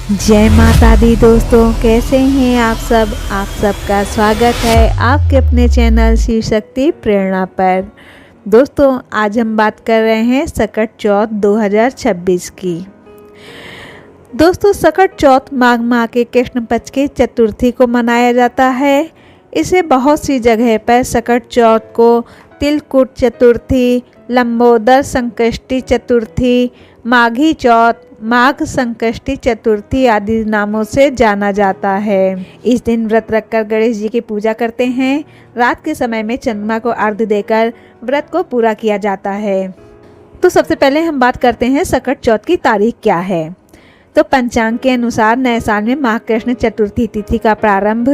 जय माता दी दोस्तों, कैसे हैं आप सब। आप सबका स्वागत है आपके अपने चैनल शिव शक्ति प्रेरणा पर। दोस्तों, आज हम बात कर रहे हैं सकट चौथ 2026 की। दोस्तों, सकट चौथ माघ माह के कृष्ण पक्ष की चतुर्थी को मनाया जाता है। इसे बहुत सी जगह पर सकट चौथ को तिलकुट चतुर्थी, लंबोदर संकष्टी चतुर्थी, माघी चौथ, माघ संकष्टी चतुर्थी आदि नामों से जाना जाता है। इस दिन व्रत रखकर गणेश जी की पूजा करते हैं। रात के समय में चंद्रमा को अर्घ्य देकर व्रत को पूरा किया जाता है। तो सबसे पहले हम बात करते हैं सकट चौथ की तारीख क्या है। तो पंचांग के अनुसार नए साल में माघ कृष्ण चतुर्थी तिथि का प्रारंभ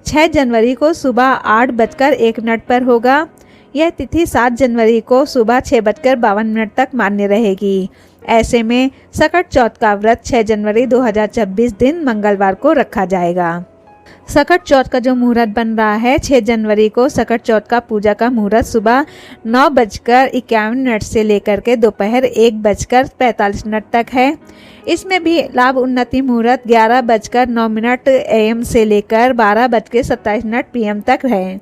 6 जनवरी को सुबह 8:01 पर होगा। यह तिथि 7 जनवरी को सुबह 6:52 तक मान्य रहेगी। ऐसे में सकट चौथ का व्रत 6 जनवरी 2026 दिन मंगलवार को रखा जाएगा। सकट चौथ का जो मुहूर्त बन रहा है 6 जनवरी को सकट चौथ का पूजा का मुहूर्त सुबह 9:51 से लेकर के दोपहर 1:45 तक है। इसमें भी लाभ उन्नति मुहूर्त 11:09 AM से लेकर 12:27 PM तक है।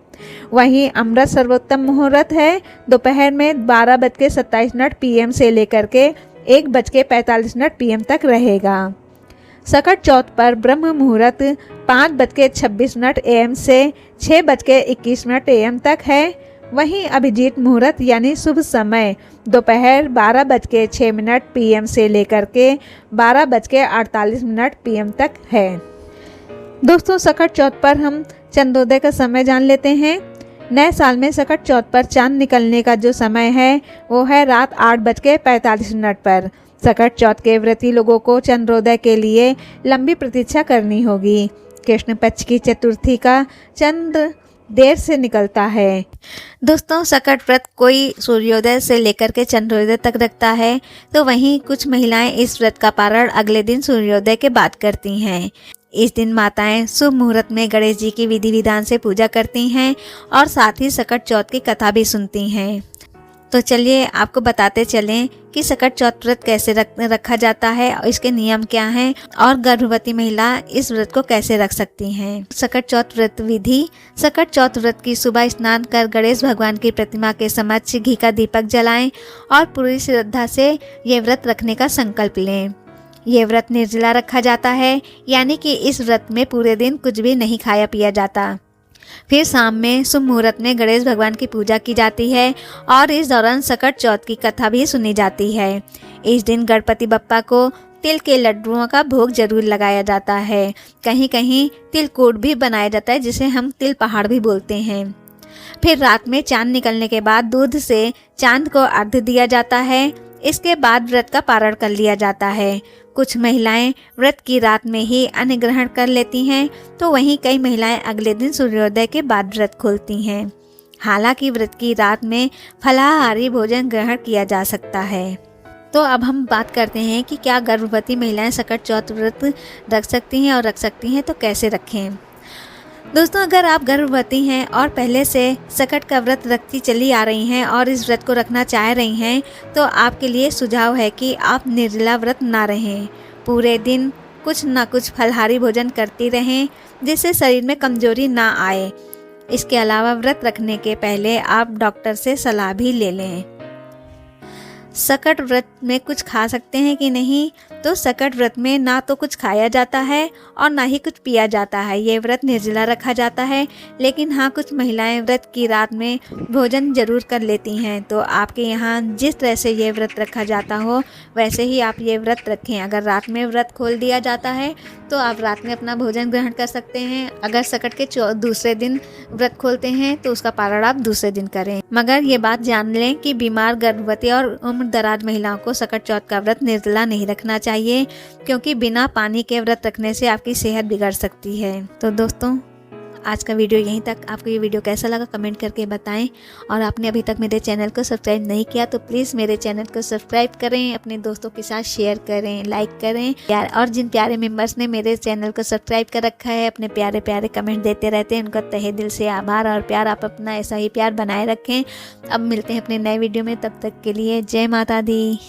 वहीं अमृत सर्वोत्तम मुहूर्त है दोपहर में 12:27 PM से लेकर के 1:45 PM तक रहेगा। सकट चौथ पर ब्रह्म मुहूर्त 5:26 AM से 6:21 AM तक है। वहीं अभिजीत मुहूर्त यानी शुभ समय दोपहर 12:06 PM से लेकर के 12:48 PM तक है। दोस्तों, सकट चौथ पर हम चंद्रोदय का समय जान लेते हैं। नए साल में सकट चौथ पर चांद निकलने का जो समय है वो है रात 8:45 पर। सकट चौथ के व्रती लोगों को चंद्रोदय के लिए लंबी प्रतीक्षा करनी होगी। कृष्ण पक्ष की चतुर्थी का चंद्र देर से निकलता है। दोस्तों, सकट व्रत कोई सूर्योदय से लेकर के चंद्रोदय तक रखता है, तो वहीं कुछ महिलाएं इस व्रत का पारण अगले दिन सूर्योदय के बाद करती हैं। इस दिन माताएं शुभ मुहूर्त में गणेश जी की विधि विधान से पूजा करती हैं और साथ ही सकट चौथ की कथा भी सुनती हैं। तो चलिए आपको बताते चलें कि सकट चौथ व्रत कैसे रखा जाता है और इसके नियम क्या हैं और गर्भवती महिला इस व्रत को कैसे रख सकती हैं। सकट चौथ व्रत विधि। सकट चौथ व्रत की सुबह स्नान कर गणेश भगवान की प्रतिमा के समक्ष घी का दीपक जलाएं और पूरी श्रद्धा से ये व्रत रखने का संकल्प लें। ये व्रत निर्जला रखा जाता है, यानी कि इस व्रत में पूरे दिन कुछ भी नहीं खाया पिया जाता। फिर शाम में शुभ मुहूर्त में गणेश भगवान की पूजा की जाती है और इस दौरान सकट चौथ की कथा भी सुनी जाती है। इस दिन गणपति बप्पा को तिल के लड्डुओं का भोग जरूर लगाया जाता है। कहीं कहीं तिलकूट भी बनाया जाता है, जिसे हम तिल पहाड़ भी बोलते हैं। फिर रात में चांद निकलने के बाद दूध से चांद को अर्घ्य दिया जाता है। इसके बाद व्रत का पारण कर लिया जाता है। कुछ महिलाएं व्रत की रात में ही अन्न ग्रहण कर लेती हैं, तो वहीं कई महिलाएं अगले दिन सूर्योदय के बाद व्रत खोलती हैं। हालांकि व्रत की रात में फलाहारी भोजन ग्रहण किया जा सकता है। तो अब हम बात करते हैं कि क्या गर्भवती महिलाएं सकट चौथ व्रत रख सकती हैं और रख सकती हैं तो कैसे रखें। दोस्तों, अगर आप गर्भवती हैं और पहले से सकट का व्रत रखती चली आ रही हैं और इस व्रत को रखना चाह रही हैं, तो आपके लिए सुझाव है कि आप निर्जला व्रत ना रहें। पूरे दिन कुछ ना कुछ फलाहारी भोजन करती रहें, जिससे शरीर में कमजोरी ना आए। इसके अलावा व्रत रखने के पहले आप डॉक्टर से सलाह भी ले लें। सकट व्रत में कुछ खा सकते हैं कि नहीं। तो सकट व्रत में ना तो कुछ खाया जाता है और ना ही कुछ पिया जाता है। ये व्रत निर्जला रखा जाता है, लेकिन हाँ, कुछ महिलाएं व्रत की रात में भोजन जरूर कर लेती हैं। तो आपके यहाँ जिस तरह से ये व्रत रखा जाता हो वैसे ही आप ये व्रत रखें। अगर रात में व्रत खोल दिया जाता है तो आप रात में अपना भोजन ग्रहण कर सकते हैं। अगर सकट के दूसरे दिन व्रत खोलते हैं तो उसका पारण आप दूसरे दिन करें। मगर ये बात जान लें कि बीमार, गर्भवती और उम्र दराज महिलाओं को सकट चौथ का व्रत निर्जला नहीं रखना चाहिए, क्योंकि बिना पानी के व्रत रखने से आपकी सेहत बिगड़ सकती है। तो दोस्तों, आज का वीडियो यहीं तक। आपको ये वीडियो कैसा लगा कमेंट करके बताएं। और आपने अभी तक मेरे चैनल को सब्सक्राइब नहीं किया तो प्लीज़ मेरे चैनल को सब्सक्राइब करें, अपने दोस्तों के साथ शेयर करें, लाइक करें। और जिन प्यारे मेंबर्स ने मेरे चैनल को सब्सक्राइब कर रखा है, अपने प्यारे प्यारे कमेंट देते रहते हैं, उनका तहे दिल से आभार और प्यार। आप अपना ऐसा ही प्यार बनाए रखें। अब मिलते हैं अपने नए वीडियो में, तब तक के लिए जय माता दी।